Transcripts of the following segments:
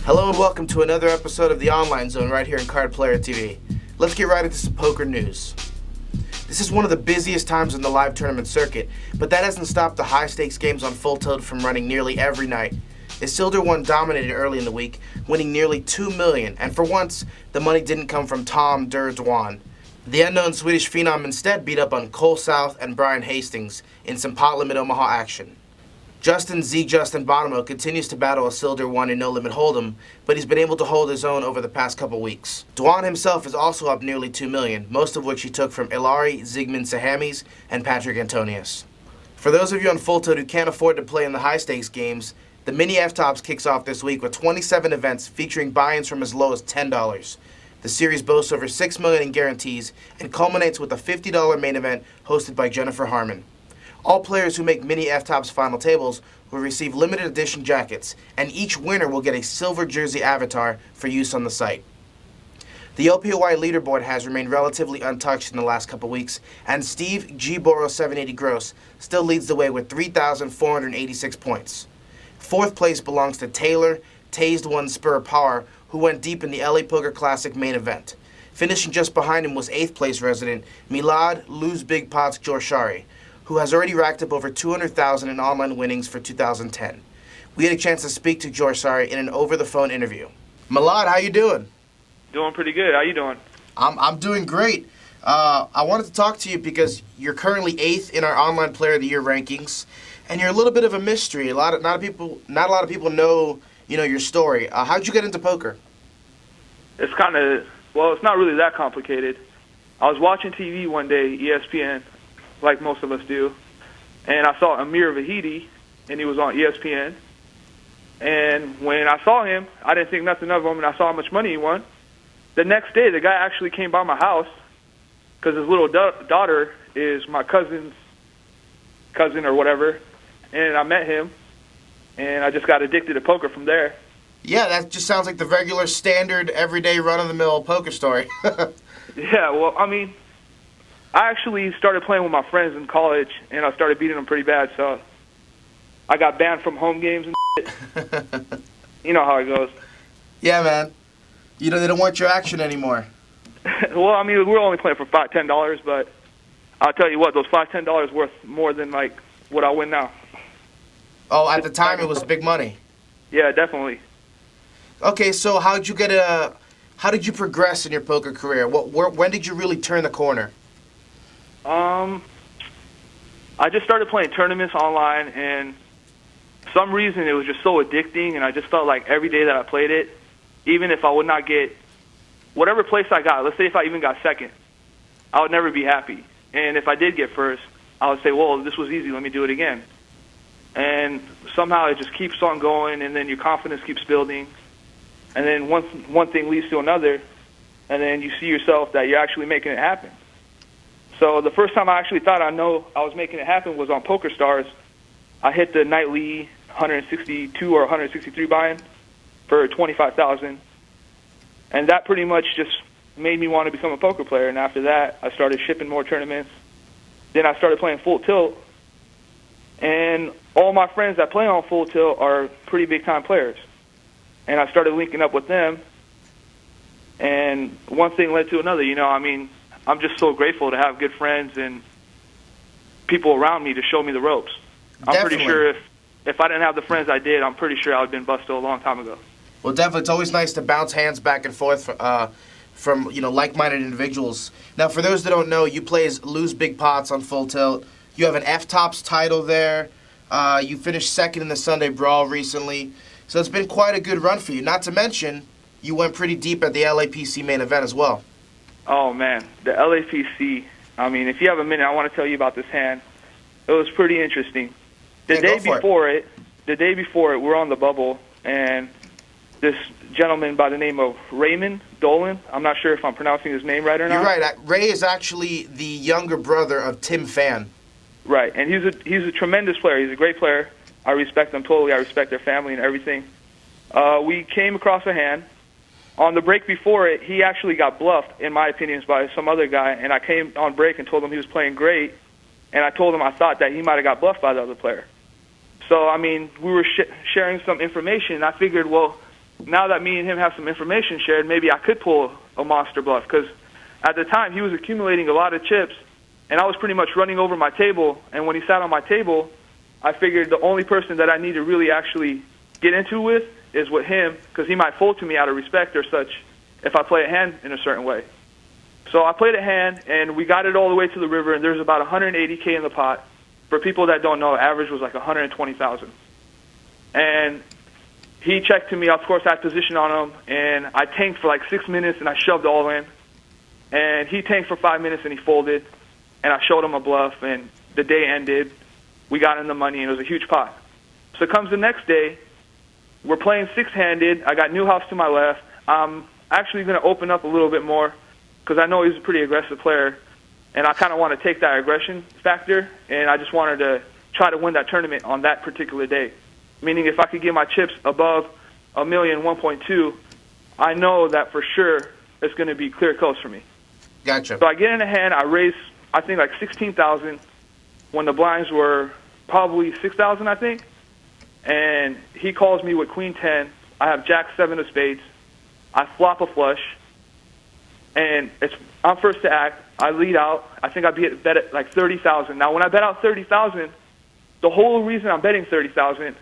Hello and welcome to another episode of the Online Zone right here in Card Player TV. Let's get right into some poker news. This is one of the busiest times in the live tournament circuit, but that hasn't stopped the high-stakes games on Full Tilt from running nearly every night. Isildur 1 dominated early in the week, winning nearly $2 million, and for once, the money didn't come from Tom Der Dwan. The unknown Swedish phenom instead beat up on Cole South and Brian Hastings in some pot limit Omaha action. Justin Bonomo continues to battle Isildur 1 in No Limit Hold'em, but he's been able to hold his own over the past couple weeks. Dwan himself is also up nearly $2 million, most of which he took from Ilari, Zygmunt Sahamis, and Patrick Antonius. For those of you on Full Tilt who can't afford to play in the high-stakes games, the Mini F-Tops kicks off this week with 27 events featuring buy-ins from as low as $10. The series boasts over $6 million in guarantees and culminates with a $50 main event hosted by Jennifer Harmon. All players who make Mini F-Tops final tables will receive limited edition jackets, and each winner will get a silver jersey avatar for use on the site. The OPOY leaderboard has remained relatively untouched in the last couple weeks, and Steve G. Boro 780 Gross still leads the way with 3,486 points. Fourth place belongs to Taylor Tased One Spur Power, who went deep in the LA Poker Classic main event. Finishing just behind him was 8th place resident Millad losebigpots Jorshari, who has already racked up over $200,000 in online winnings for 2010. We had a chance to speak to Jorshari in an over-the-phone interview. Millad, how you doing? Doing pretty good. How you doing? I'm doing great. I wanted to talk to you because you're currently 8th in our Online Player of the Year rankings, and you're a little bit of a mystery. Not a lot of people know your story. How'd you get into poker? It's it's not really that complicated. I was watching TV one day, ESPN, like most of us do, and I saw Amir Vahidi, and he was on ESPN. And when I saw him, I didn't think nothing of him, and I saw how much money he won. The next day, the guy actually came by my house because his little daughter is my cousin's cousin or whatever, and I met him, and I just got addicted to poker from there. Yeah, that just sounds like the regular, standard, everyday, run-of-the-mill poker story. Yeah, well, I mean, I actually started playing with my friends in college, and I started beating them pretty bad, so I got banned from home games and shit. You know how it goes. Yeah, man. They don't want your action anymore. Well, I mean, we're only playing for $5, $10, but I'll tell you what, those $5, $10 worth more than, what I win now. Oh, at the time, it was big money. Yeah, definitely. Okay, so how did you progress in your poker career? When did you really turn the corner? I just started playing tournaments online, and for some reason it was just so addicting, and I just felt like every day that I played it, even if I would not get whatever place I got, let's say if I even got second, I would never be happy. And if I did get first, I would say, well, this was easy, let me do it again. And somehow it just keeps on going, and then your confidence keeps building. And then one thing leads to another, and then you see yourself that you're actually making it happen. So the first time I actually thought I was making it happen was on Poker Stars. I hit the nightly 162 or 163 buy-in for $25,000, and that pretty much just made me want to become a poker player. And after that, I started shipping more tournaments. Then I started playing Full Tilt, and all my friends that play on Full Tilt are pretty big-time players. And I started linking up with them, and one thing led to another. I'm just so grateful to have good friends and people around me to show me the ropes. I'm Definitely. Pretty sure if I didn't have the friends I did, I'm pretty sure I would have been busted a long time ago. Well, definitely, it's always nice to bounce hands back and forth from like-minded individuals. Now, for those that don't know, you play as Lose Big Pots on Full Tilt. You have an F-Tops title there. You finished second in the Sunday Brawl recently. So it's been quite a good run for you. Not to mention, you went pretty deep at the LAPC main event as well. Oh, man, the LAPC. I mean, if you have a minute, I want to tell you about this hand. It was pretty interesting. The day before it, we're on the bubble, and this gentleman by the name of Raymond Dolan, I'm not sure if I'm pronouncing his name right or not. You're right. Ray is actually the younger brother of Tim Fan. Right, and he's a tremendous player. He's a great player. I respect them totally. I respect their family and everything. We came across a hand. On the break before it, he actually got bluffed, in my opinion, by some other guy, and I came on break and told him he was playing great, and I told him I thought that he might have got bluffed by the other player. So, I mean, we were sharing some information, and I figured, well, now that me and him have some information shared, maybe I could pull a monster bluff, because at the time he was accumulating a lot of chips, and I was pretty much running over my table. And when he sat on my table, I figured the only person that I need to really actually get into with is with him, because he might fold to me out of respect or such if I play a hand in a certain way. So I played a hand, and we got it all the way to the river, and there's about 180K in the pot. For people that don't know, average was like 120,000. And he checked to me. Of course, I had position on him, and I tanked for like 6 minutes, and I shoved all in. And he tanked for 5 minutes, and he folded, and I showed him a bluff, and the day ended. We got in the money, and it was a huge pot. So comes the next day. We're playing six-handed. I got Newhouse to my left. I'm actually going to open up a little bit more because I know he's a pretty aggressive player, and I kind of want to take that aggression factor, and I just wanted to try to win that tournament on that particular day. Meaning if I could get my chips above a million, 1.2, I know that for sure it's going to be clear coast for me. Gotcha. So I get in the hand. I raise, I think, like 16,000 when the blinds were probably 6,000, I think. And he calls me with queen 10. I have jack 7 of spades. I flop a flush. And I'm first to act. I lead out. I think I bet at like 30,000. Now, when I bet out 30,000, the whole reason I'm betting 30,000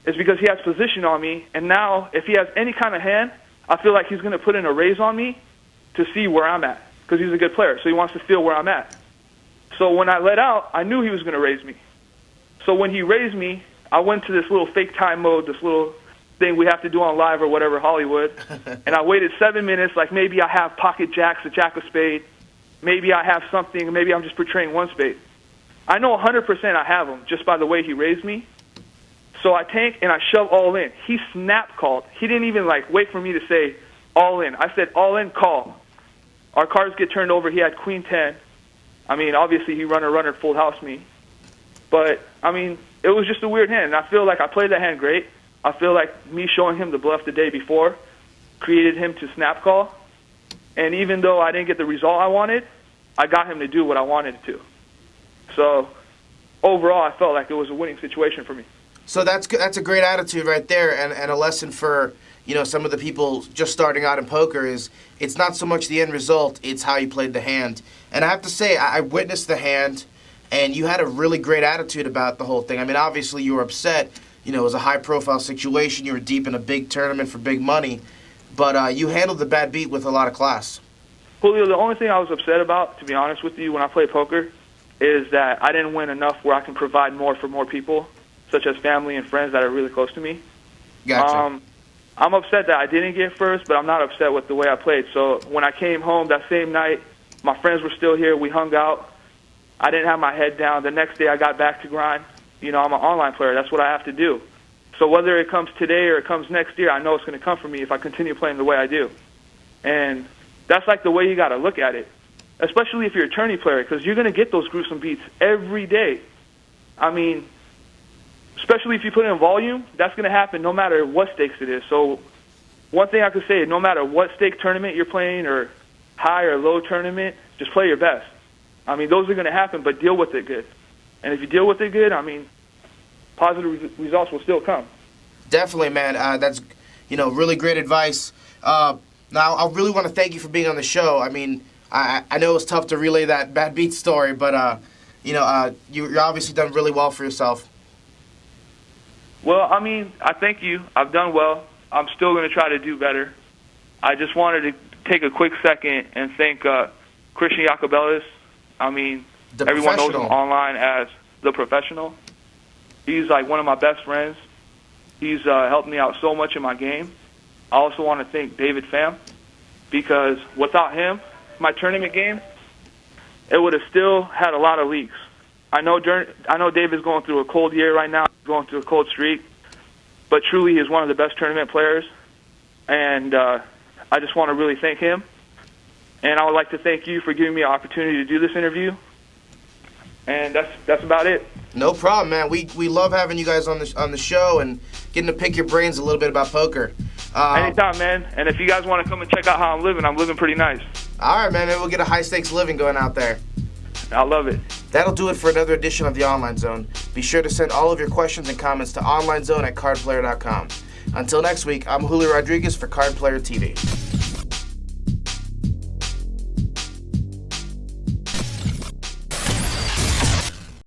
is because he has position on me. And now, if he has any kind of hand, I feel like he's going to put in a raise on me to see where I'm at, because he's a good player. So he wants to feel where I'm at. So when I let out, I knew he was going to raise me. So when he raised me, I went to this little fake time mode, this little thing we have to do on live or whatever, Hollywood. And I waited 7 minutes, like maybe I have pocket jacks, a jack of spade. Maybe I have something, maybe I'm just portraying one spade. I know 100% I have him just by the way he raised me. So I tank and I shove all in. He snap called. He didn't even like wait for me to say all in. I said all in, call. Our cards get turned over. He had queen 10. I mean, obviously he runner full house me. But, I mean, it was just a weird hand. And I feel like I played that hand great. I feel like me showing him the bluff the day before created him to snap call. And even though I didn't get the result I wanted, I got him to do what I wanted to. So, overall, I felt like it was a winning situation for me. So that's a great attitude right there, and a lesson for, you know, some of the people just starting out in poker is it's not so much the end result, it's how you played the hand. And I have to say, I witnessed the hand, and you had a really great attitude about the whole thing. I mean, obviously you were upset. You know, it was a high-profile situation. You were deep in a big tournament for big money. But you handled the bad beat with a lot of class. Julio, the only thing I was upset about, to be honest with you, when I play poker, is that I didn't win enough where I can provide more for more people, such as family and friends that are really close to me. Gotcha. I'm upset that I didn't get first, but I'm not upset with the way I played. So when I came home that same night, my friends were still here. We hung out. I didn't have my head down. The next day I got back to grind. You know, I'm an online player. That's what I have to do. So whether it comes today or it comes next year, I know it's going to come for me if I continue playing the way I do. And that's like the way you got to look at it, especially if you're a tourney player, because you're going to get those gruesome beats every day. I mean, especially if you put in volume, that's going to happen no matter what stakes it is. So one thing I could say, no matter what stake tournament you're playing or high or low tournament, just play your best. I mean, those are going to happen, but deal with it good. And if you deal with it good, I mean, positive results will still come. Definitely, man. That's, you know, really great advice. Now, I really want to thank you for being on the show. I mean, I know it's tough to relay that bad beat story, but, you know, you're obviously done really well for yourself. Well, I mean, I thank you. I've done well. I'm still going to try to do better. I just wanted to take a quick second and thank Christian Yacobelis. I mean, everyone knows him online as The Professional. He's like one of my best friends. He's helped me out so much in my game. I also want to thank David Pham, because without him, my tournament game, it would have still had a lot of leaks. I know David's going through a cold year right now, going through a cold streak, but truly he's one of the best tournament players, and I just want to really thank him. And I would like to thank you for giving me an opportunity to do this interview. And that's about it. No problem, man. We love having you guys on the show and getting to pick your brains a little bit about poker. Anytime, man. And if you guys want to come and check out how I'm living pretty nice. All right, man. Maybe we'll get a high-stakes living going out there. I love it. That'll do it for another edition of the Online Zone. Be sure to send all of your questions and comments to onlinezone@cardplayer.com. Until next week, I'm Julio Rodriguez for Card Player TV.